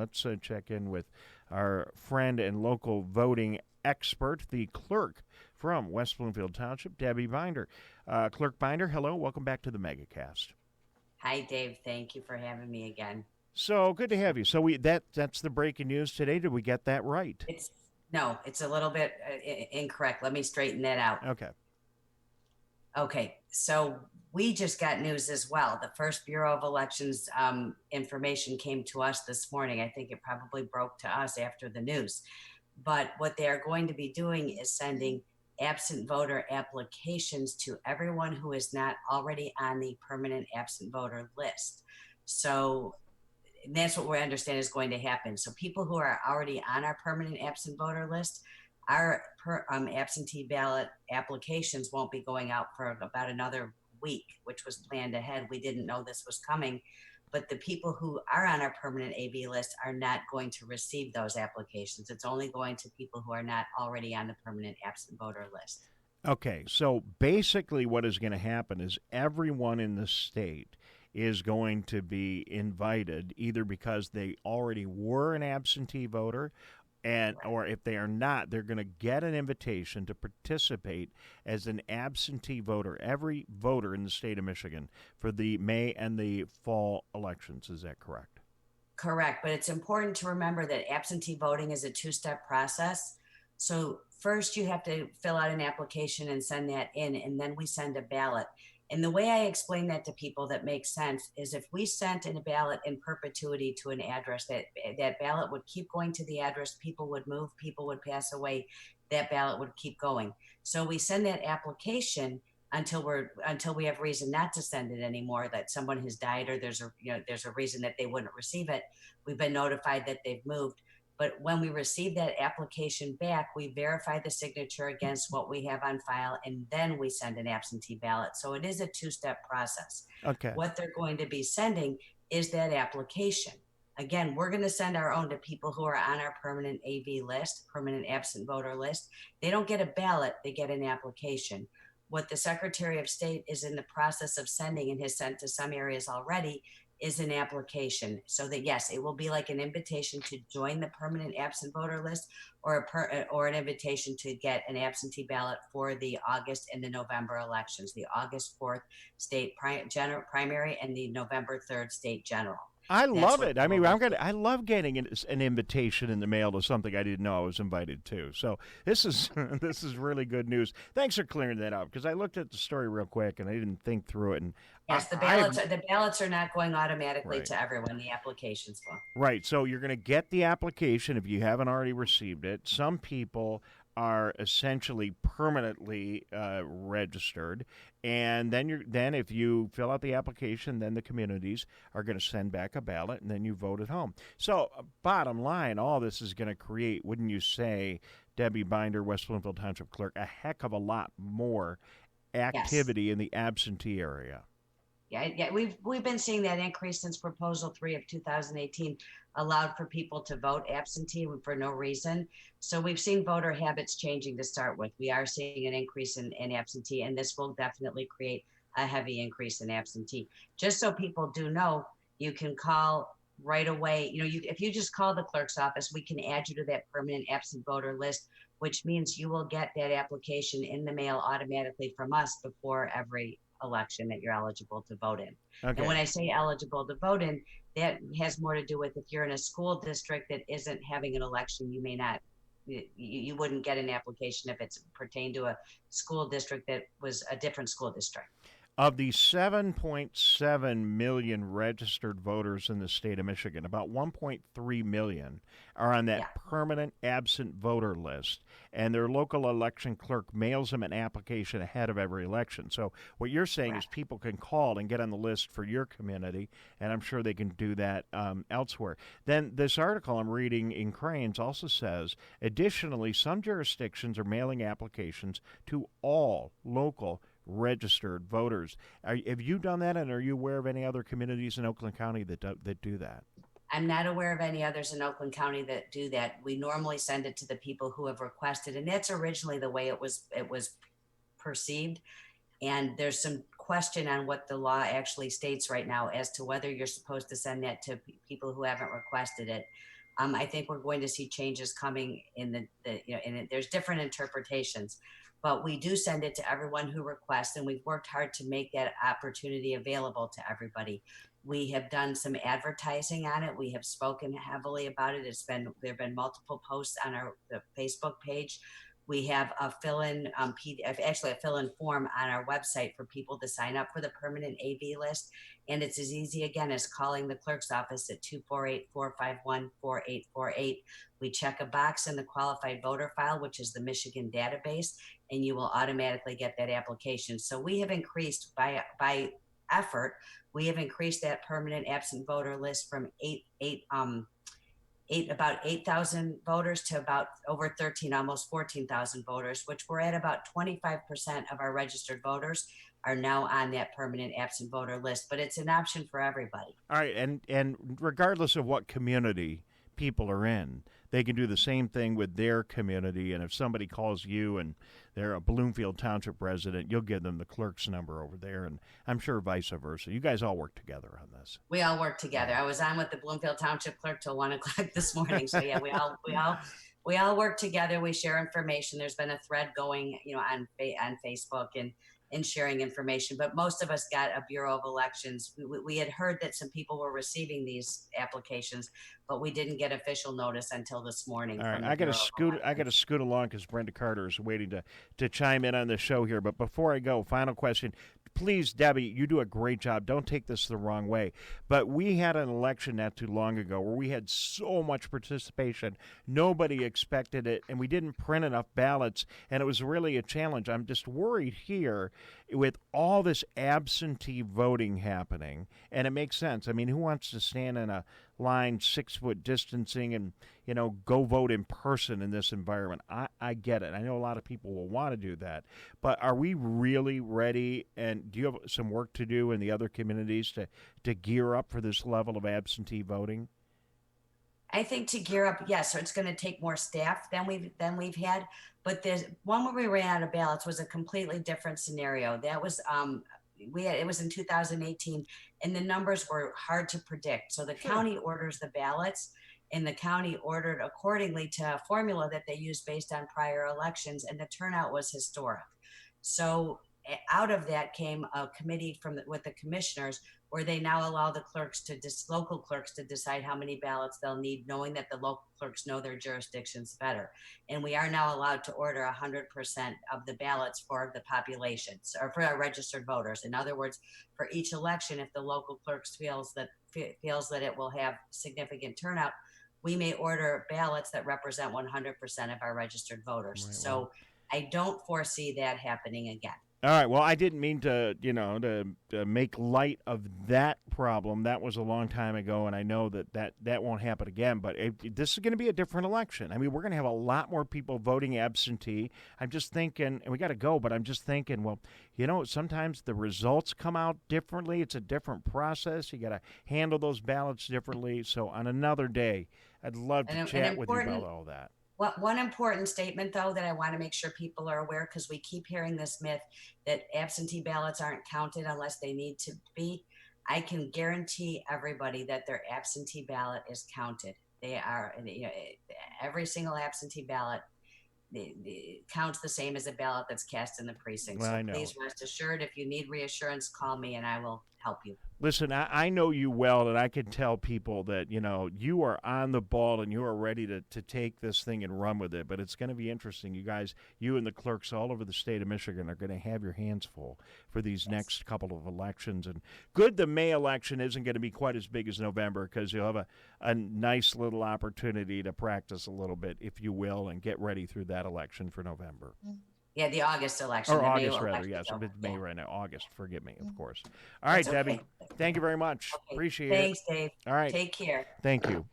let's check in with our friend and local voting expert, the clerk from West Bloomfield Township, Debbie Binder. Clerk Binder, hello. Welcome back to the MegaCast. Hi, Dave. Thank you for having me again. So good to have you. So that's the breaking news today. Did we get that right? It's a little bit incorrect. Let me straighten that out. Okay. Okay, so we just got news as well. The first Bureau of Elections information came to us this morning. I think it probably broke to us after the news. But what they are going to be doing is sending absent voter applications to everyone who is not already on the permanent absent voter list. So that's what we understand is going to happen. So people who are already on our permanent absent voter list, our absentee ballot applications won't be going out for about another week, which was planned ahead. We didn't know this was coming, but the people who are on our permanent AB list are not going to receive those applications. It's only going to people who are not already on the permanent absent voter list. Okay, so basically what is going to happen is everyone in the state is going to be invited either because they already were an absentee voter or if they are not, they're going to get an invitation to participate as an absentee voter, every voter in the state of Michigan, for the May and the fall elections. Is that correct? Correct, but it's important to remember that absentee voting is a two-step process. So first you have to fill out an application and send that in, and then we send a ballot. And the way I explain that to people that makes sense is if we sent in a ballot in perpetuity to an address, that ballot would keep going to the address, people would move, people would pass away, that ballot would keep going. So we send that application until we have reason not to send it anymore, that someone has died or there's a reason that they wouldn't receive it. We've been notified that they've moved. But when we receive that application back, we verify the signature against what we have on file, and then we send an absentee ballot. So it is a two-step process. Okay. What they're going to be sending is that application. Again, we're going to send our own to people who are on our permanent AV list, permanent absent voter list. They don't get a ballot, they get an application. What the Secretary of State is in the process of sending and has sent to some areas already is an application, so that yes, it will be like an invitation to join the permanent absent voter list, or an invitation to get an absentee ballot for the August and the November elections, the August 4th state primary and the November 3rd state general. I love it. I mean, I love getting an invitation in the mail to something I didn't know I was invited to. So this is this is really good news. Thanks for clearing that out, because I looked at the story real quick and I didn't think through it. And yes, the ballots are not going automatically to everyone. The applications will. Right. So you're going to get the application if you haven't already received it. Some people are essentially permanently registered, and then if you fill out the application, then the communities are going to send back a ballot, and then you vote at home. So bottom line, all this is going to create, wouldn't you say, Debbie Binder, West Bloomfield Township Clerk, a heck of a lot more activity in the absentee area. Yeah, we've been seeing that increase since Proposal 3 of 2018 allowed for people to vote absentee for no reason. So we've seen voter habits changing to start with. We are seeing an increase in absentee, and this will definitely create a heavy increase in absentee. Just so people do know, you can call right away. If you just call the clerk's office, we can add you to that permanent absent voter list, which means you will get that application in the mail automatically from us before every election that you're eligible to vote in. Okay. And when I say eligible to vote in, that has more to do with if you're in a school district that isn't having an election, you may not, you wouldn't get an application if it's pertained to a school district that was a different school district. Of the 7.7 million registered voters in the state of Michigan, about 1.3 million are on that permanent absent voter list, and their local election clerk mails them an application ahead of every election. So what you're saying is people can call and get on the list for your community, and I'm sure they can do that elsewhere. Then this article I'm reading in Cranes also says, additionally, some jurisdictions are mailing applications to all local registered voters. Have you done that, and are you aware of any other communities in Oakland County that do that? I'm not aware of any others in Oakland County that do that. We normally send it to the people who have requested, and that's originally the way it was perceived. And there's some question on what the law actually states right now as to whether you're supposed to send that to people who haven't requested it. I think we're going to see changes coming in there's different interpretations, but we do send it to everyone who requests, and we've worked hard to make that opportunity available to everybody. We have done some advertising on it. We have spoken heavily about it. There have been multiple posts on the Facebook page. We have a fill-in actually a fill-in form on our website for people to sign up for the permanent AV list. And it's as easy, again, as calling the clerk's office at 248-451-4848. We check a box in the qualified voter file, which is the Michigan database, and you will automatically get that application. So we have increased by effort, we have increased that permanent absent voter list from about 8,000 voters to about over 13, almost 14,000 voters, which we're at about 25% of our registered voters are now on that permanent absent voter list, but it's an option for everybody. All right, and regardless of what community people are in, they can do the same thing with their community. And if somebody calls you and they're a Bloomfield Township resident, you'll give them the clerk's number over there, and I'm sure vice versa. You guys all work together on this. We all work together. I was on with the Bloomfield Township Clerk till 1 o'clock this morning. So yeah, we all work together. We share information. There's been a thread going, on Facebook and sharing information, but most of us got a Bureau of Elections. We had heard that some people were receiving these applications, but we didn't get official notice until this morning. All right, I got to scoot along because Brenda Carter is waiting to chime in on the show here. But before I go, final question. Please, Debbie, you do a great job. Don't take this the wrong way. But we had an election not too long ago where we had so much participation. Nobody expected it, and we didn't print enough ballots, and it was really a challenge. I'm just worried here with all this absentee voting happening, and it makes sense. I mean, who wants to stand in a line 6-foot distancing and go vote in person in this environment? I get it. I know a lot of people will want to do that, but are we really ready? And do you have some work to do in the other communities to gear up for this level of absentee voting? I think to gear up, yes. So it's going to take more staff than we've had. But there's one where we ran out of ballots was a completely different scenario. That was it was in 2018, and the numbers were hard to predict. So the county orders the ballots, and the county ordered accordingly to a formula that they used based on prior elections, and the turnout was historic. So out of that came a committee with the commissioners, where they now allow the local clerks to decide how many ballots they'll need, knowing that the local clerks know their jurisdictions better. And we are now allowed to order 100% of the ballots for the population, or for our registered voters. In other words, for each election, if the local clerks feels that it will have significant turnout, we may order ballots that represent 100% of our registered voters. Right, so well, I don't foresee that happening again. All right. Well, I didn't mean to make light of that problem. That was a long time ago, and I know that won't happen again. But this is going to be a different election. I mean, we're going to have a lot more people voting absentee. I'm just thinking, and we got to go, but I'm just thinking, well, sometimes the results come out differently. It's a different process. You got to handle those ballots differently. So on another day, I'd love to chat with you about all that. One important statement, though, that I want to make sure people are aware, because we keep hearing this myth that absentee ballots aren't counted unless they need to be. I can guarantee everybody that their absentee ballot is counted. They are, every single absentee ballot counts the same as a ballot that's cast in the precinct. Well, so please rest assured, if you need reassurance, call me and I will help you. Listen, I know you well, and I can tell people that, you are on the ball and you are ready to take this thing and run with it. But it's going to be interesting. You guys, you and the clerks all over the state of Michigan are going to have your hands full for these next couple of elections. And good, the May election isn't going to be quite as big as November, because you'll have a nice little opportunity to practice a little bit, if you will, and get ready through that election for November. Yeah, the August election. Or August, rather, yes. It's May right now. August, forgive me, of course. All right, Debbie, thank you very much. Okay. Appreciate Thanks, it. Dave. All right. Take care. Thank you.